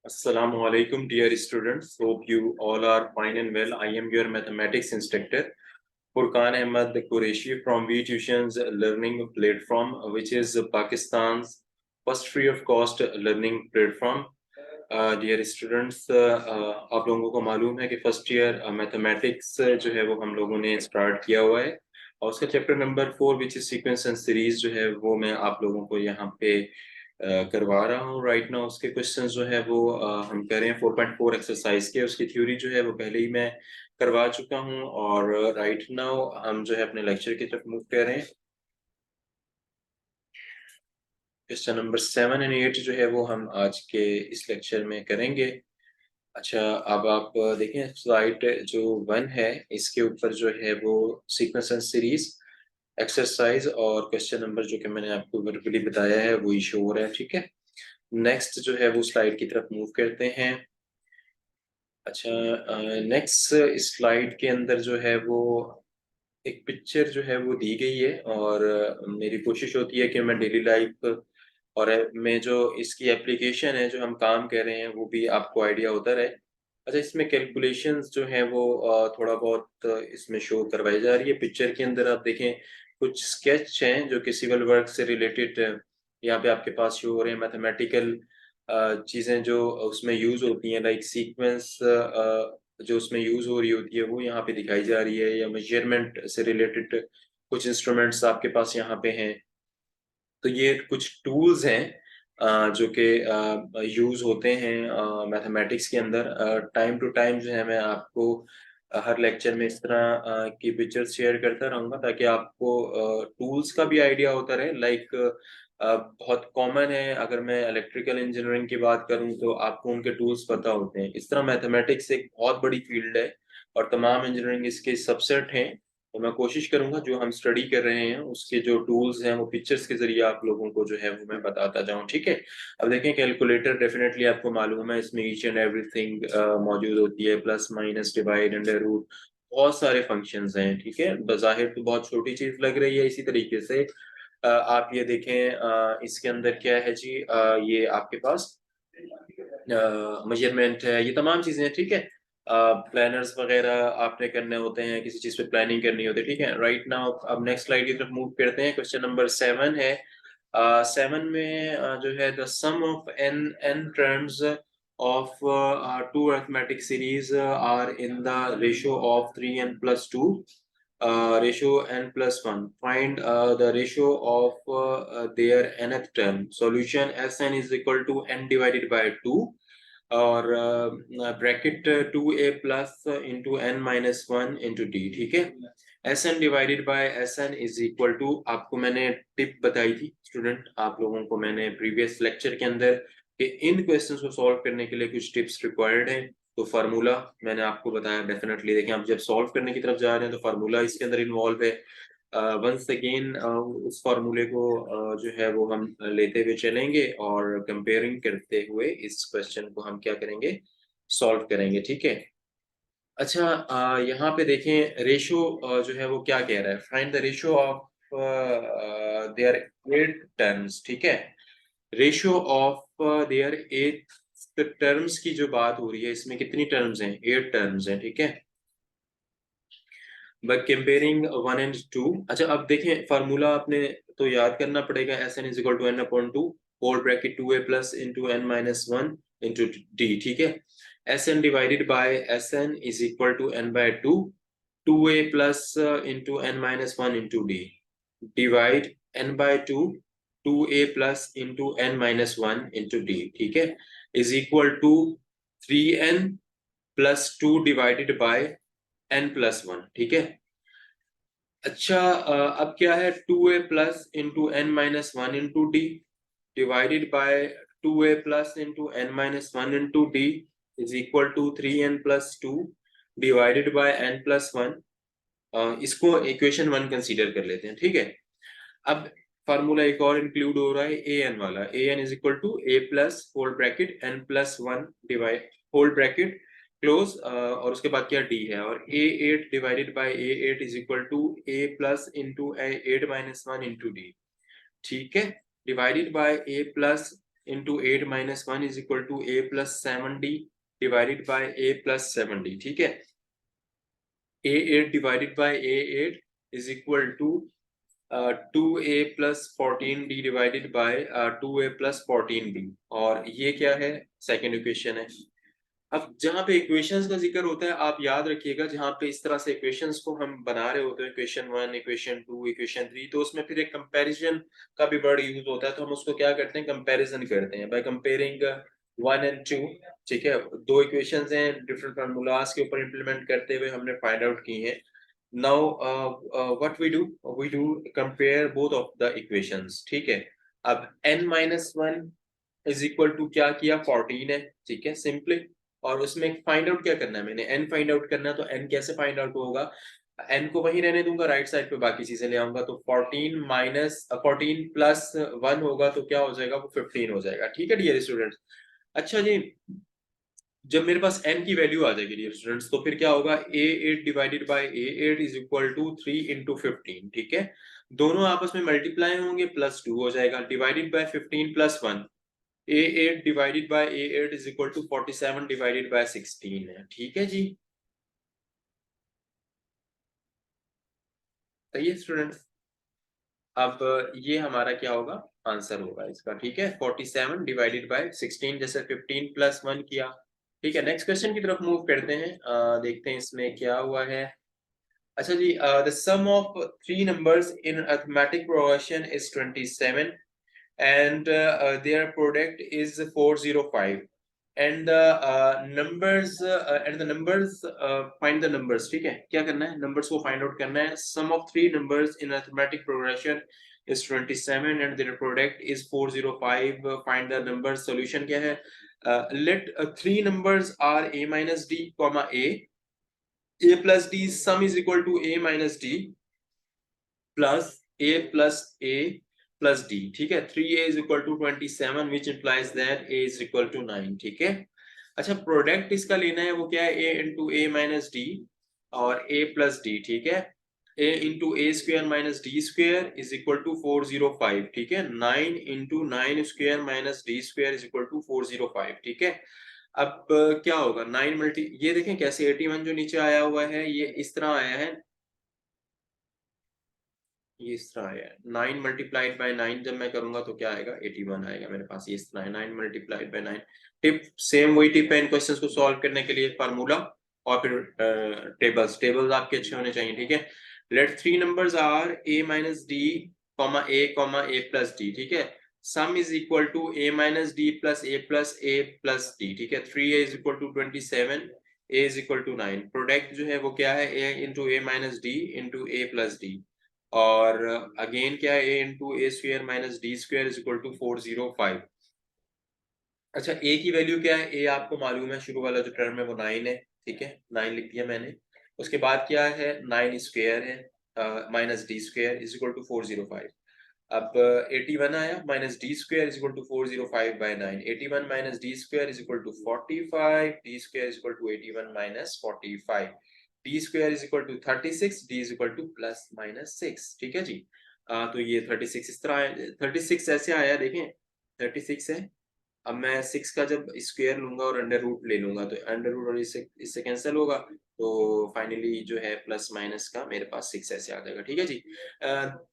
Assalamu alaikum, dear students. Hope you all are fine and well. I am your mathematics instructor, Furqan Ahmad Qureshi from V Tuition's learning platform, which is Pakistan's first free of cost learning platform. Dear students, आप लोगों को मालूम है कि first year mathematics जो है वो हम लोगों ने स्टार्ट किया हुआ है और उसका chapter number 4 which is sequence and series जो है वो मैं आप लोगों को यहाँ पे करवा रहा हूँ राइट नाउ। उसके क्वेश्चंस जो है वो हम कर रहे हैं 4.4 एक्सरसाइज के। उसकी थ्योरी जो है वो पहले ही मैं करवा चुका हूँ और राइट नाउ हम जो है अपने लेक्चर की तरफ मूव कर रहे हैं। क्वेश्चन नंबर 7 एंड 8 जो है वो हम आज के इस लेक्चर में करेंगे। अच्छा, अब आप देखें स्लाइड जो 1 है इसके ऊपर जो है वो सीक्वेंस एंड सीरीज एक्सरसाइज और क्वेश्चन नंबर जो कि मैंने आपको वर्बली बताया है वही शो हो रहा है। ठीक है, नेक्स्ट जो है वो स्लाइड की तरफ मूव करते हैं। अच्छा, नेक्स्ट स्लाइड के अंदर जो है वो एक पिक्चर जो है वो दी गई है और मेरी कोशिश होती है कि मैं डेली लाइफ और में जो इसकी एप्लीकेशन है जो हम काम कर रहे हैं वो भी आपको आइडिया होता रहे। अच्छा, इसमें कैलकुलेशंस जो हैं वो थोड़ा बहुत इसमें शो करवाई जा रही है। पिक्चर के अंदर आप देखें कुछ स्केच हैं जो कि सिविल वर्क से रिलेटेड यहाँ पे आपके पास शो हो रहे हैं। मैथमेटिकल चीज़ें जो उसमें यूज़ होती हैं लाइक सीक्वेंस जो उसमें यूज़ हो रही होती है वो यहाँ पे दिखाई जा रही है, या मेजरमेंट से रिलेटेड कुछ इंस्ट्रूमेंट्स आपके पास यहाँ पे हैं। तो ये कुछ टूल्स हैं जो कि यूज़ होते हैं मैथमेटिक्स के अंदर। टाइम टू टाइम जो है मैं आपको हर लेक्चर में इस तरह की पिक्चर्स शेयर करता रहूँगा ताकि आपको टूल्स का भी आइडिया होता रहे। लाइक बहुत कॉमन है, अगर मैं इलेक्ट्रिकल इंजीनियरिंग की बात करूँ तो आपको उनके टूल्स पता होते हैं। इस तरह मैथमेटिक्स एक बहुत बड़ी फील्ड है और तमाम इंजीनियरिंग इसके सबसेट हैं। तो मैं कोशिश करूंगा जो हम स्टडी कर रहे हैं उसके जो टूल्स हैं वो पिक्चर्स के जरिए आप लोगों को जो है वो मैं बताता जाऊं। ठीक है, अब देखें कैलकुलेटर डेफिनेटली आपको मालूम है इसमें ईच एंड एवरीथिंग मौजूद होती है, plus minus divide under root, बहुत सारे फंक्शंस हैं। ठीक है, बज़ाहिर तो बहुत छोटी चीज लग रही है। इसी तरीके से आप ये देखें इसके अंदर क्या है जी, ये आपके पास मेजरमेंट है, ये तमाम चीजें। ठीक है, प्लानर्स वगैरह आपने करने होते हैं, किसी चीज पे प्लानिंग करनी होती है। ठीक है, राइट नाउ अब नेक्स्ट स्लाइड की तरफ मूव करते हैं। क्वेश्चन नंबर 7 है। 7 में जो है the sum of n n terms of two arithmetic series are in the ratio of 3n plus 2 ratio n plus 1. Find the ratio of their nth term. Solution Sn is equal to n divided by 2 और bracket 2a plus into n minus one into D. ठीक है, s n divided by s n is equal to, आपको मैंने tip बताई थी student आप लोगों को मैंने प्रीवियस लेक्चर के अंदर कि इन क्वेश्चंस को सॉल्व करने के लिए कुछ टिप्स रिक्वायर्ड हैं। तो फार्मूला मैंने आपको बताया, डेफिनेटली देखें आप जब सॉल्व करने की तरफ जा रहे हैं तो फार्मूला इसके अंदर इन्वॉल्व है। वंस अगेन उस फार्मूले को जो है वो हम लेते हुए चलेंगे और कंपेयरिंग करते हुए इस क्वेश्चन को हम क्या करेंगे, सॉल्व करेंगे। ठीक है, अच्छा यहाँ पे देखें रेशो जो है वो क्या कह रहा है, find the ratio of their eight terms. ठीक है, ratio of their eight terms की जो बात हो रही है इसमें कितनी टर्म्स हैं, 8 टर्म्स हैं। ठीक है, बट कंपेयरिंग 1 एंड 2। अच्छा, अब देखें फार्मूला आपने तो याद करना पड़ेगा, s n is equal to n upon two whole bracket 2a plus into n minus one into D. ठीक है, s n divided by s n is equal to n by two, 2a plus into n minus one into d, divide n by two, 2a plus into n minus one into D. ठीक है, is equal to 3n plus two divided by n plus one. ठीक है, अच्छा अब क्या है, 2a plus into n minus one into d divided by 2a plus into n minus one into d is equal to 3n plus two divided by n plus one. इसको equation 1 consider कर लेते हैं। ठीक है, अब formula एक और include हो रहा है ए एन वाला, A N is equal to A plus whole bracket N plus one divide whole bracket close और उसके बाद क्या डी है, और A eight divided by A eight is equal to A plus into A eight minus one into D. ठीक है, divided by a plus into 8 minus 1 is equal to a plus 7d divided by a plus 7d. ठीक है, a8 divided by a8 is equal to 2a plus 14d divided by 2a plus 14b, और ये क्या है, second equation है। अब जहाँ पे इक्वेशंस का जिक्र होता है, आप याद रखिएगा, जहाँ पे इस तरह से इक्वेशंस को हम बना रहे होते हैं, इक्वेशन 1, इक्वेशन 2, इक्वेशन 3, तो उसमें फिर एक कंपैरिजन का भी वर्ड यूज होता है, तो हम उसको क्या करते हैं, कंपैरिजन करते हैं बाय कंपेयरिंग 1 एंड 2। ठीक है, दो इक्वेशंस हैं, डिफरेंट फार्मूलाज के ऊपर इंप्लीमेंट करते हुए हमने फाइंड आउट की है। Now what we do compare both of the equations. ठीक है, अब n-1 इज इक्वल टू क्या किया, 14 है। ठीक है, सिंपली, और उसमें फाइंड आउट क्या करना है, मैंने n फाइंड आउट करना है, तो n कैसे फाइंड आउट होगा, n को वहीं रहने दूंगा, राइट साइड पे बाकी चीजें ले आऊंगा, तो 14 प्लस 1 होगा तो क्या हो जाएगा, वो 15 हो जाएगा। ठीक है डियर स्टूडेंट्स। अच्छा जी, जब मेरे पास n की वैल्यू आ जाएगी डियर स्टूडेंट्स, तो फिर क्या होगा, a8 divided by a8 is equal to 3 into 15। ठीक है, दोनों आपस में मल्टीप्लाई होंगे, प्लस 2 हो जाएगा, divided by 15 plus 1, a8 divided by a8 is equal to 47 divided by 16 है। ठीक है जी, सही है स्टूडेंट्स। अब ये हमारा क्या होगा, आंसर होगा इसका। ठीक है, 47 डिवाइडेड बाय 16, जैसे 15 प्लस 1 किया। ठीक है, नेक्स्ट क्वेश्चन की तरफ मूव करते हैं, देखते हैं इसमें क्या हुआ है। अच्छा जी, the sum of three numbers in arithmetic progression is 27 and their product is 405 and the numbers find the numbers। ठीक है, क्या करना है, numbers को find out करना है। sum of three numbers in arithmetic progression is 27 and their product is 405, find the numbers। solution क्या है, let three numbers are a minus d comma a plus d, sum is equal to a minus d plus a plus a plus d। ठीक है, 3a is equal to 27 which implies that a is equal to 9। ठीक है, अच्छा, product इसका लेना है, वो क्या है, a into a minus d और a plus d। ठीक है, a into a square minus d square is equal to 405। ठीक है, 9 into 9 square minus d square is equal to 405। ठीक है, अब क्या होगा, 9 मल्टी, ये देखें कैसे 81 जो नीचे आया हुआ है, ये इस तरह आया है, ये इस तरह है, 9 मल्टीप्लाइड बाय 9 जब मैं करूंगा तो क्या आएगा, 81 आएगा मेरे पास। ये इस तरह है, 9 मल्टीप्लाइड बाय 9। टिप सेम वही टिप है इन क्वेश्चंस को सॉल्व करने के लिए, फार्मूला और फिर टेबल्स आपके अच्छे होने चाहिए। ठीक है, let three numbers are a minus d comma a plus d. ठीक है, sum is equal to a minus d plus a plus d. ठीक है, 3a is equal to 27, a is equal to 9, product जो है वो क्या है, a into a minus d into a plus d, और अगेन क्या है, a into a square minus d square is equal to 405। अच्छा, a की वैल्यू क्या है, a आपको मालूम है, शुरू वाला जो टर्म है वो 9 है। ठीक है, 9 लिख दिया मैंने। उसके बाद क्या है, 9 स्क्वायर है minus d square is equal to 405। अब 81 आया, minus d square is equal to 405 by 9, 81 minus d square is equal to 45, d square is equal to 81 minus 45, d square is equal to 36, d is equal to plus minus 6। ठीक है जी, तो ये 36 इस तरह है, 36 ऐसे आया, देखें 36 है। अब मैं 6 का जब स्क्वायर लूंगा और अंडर रूट ले लूंगा, तो अंडर रूट और इससे कैंसिल होगा, तो फाइनली जो है प्लस माइनस का मेरे पास 6 ऐसे आ जाएगा। ठीक है जी,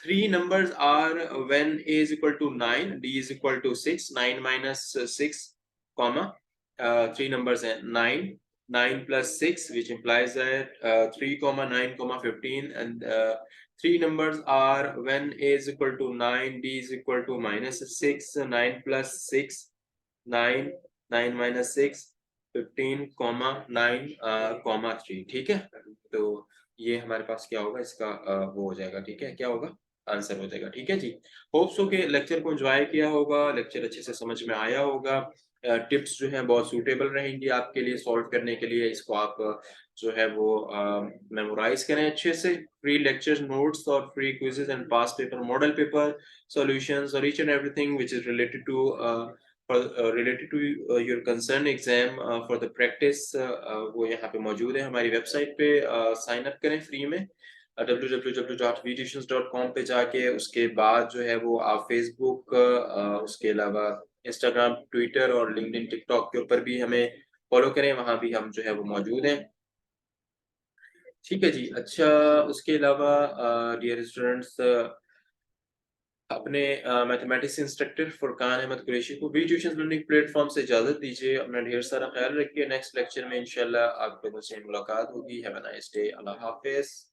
three numbers are when a is equal to 9, d is equal to 6, 9 minus 6 comma, three numbers हैं 9, 9 plus 6 which implies that 3 comma 9 comma 15, and three numbers are when a is equal to 9, d is equal to minus 6, 9 plus 6, 9, 9 minus 6, 15 comma 9 comma 3। ठीक है, तो ये हमारे पास क्या होगा, इसका वो हो जाएगा। ठीक है, क्या होगा, आंसर हो जाएगा। ठीक है जी, होप सो के लेक्चर को एंजॉय किया होगा, लेक्चर अच्छे से समझ में आया होगा, टिप्स जो है बहुत सूटेबल रहेंगी आपके लिए सॉल्व करने के लिए। इसको आप जो है वो मेमोराइज करें अच्छे से। फ्री लेक्चर नोट्स और free quizzes and past paper, model paper solutions और each and everything which is related to your concern exam for the practice, वो यहाँ पे मौजूद है हमारी वेबसाइट पे। साइन अप करें फ्री में, www.vtuitions.com पे जाके उसके बाद जो है वो आप फ़ेसबुक उसके अलावा इंस्टाग्राम, ट्विटर और लिंक्डइन, टिकटॉक के ऊपर भी हमें फ़ॉलो करें, वहाँ भी हम जो है वो मौजूद हैं। ठीक है जी। अच्छा उसके अलावा डियर स्टूडेंट्स अपने मैथमेटिक्स इंस्ट्रक्टर फुरकान अहमद कुरैशी को भी ट्यूशन लर्निंग प्लेटफ़ॉर्म से इजाज़त दीजिए। अपना ढेर सारा ख़्याल रखिए। नेक्स्ट लेक्चर में इंशाल्लाह आप लोगों से मुलाकात होगी। Have a nice day. अल्लाह हाफ़िज़।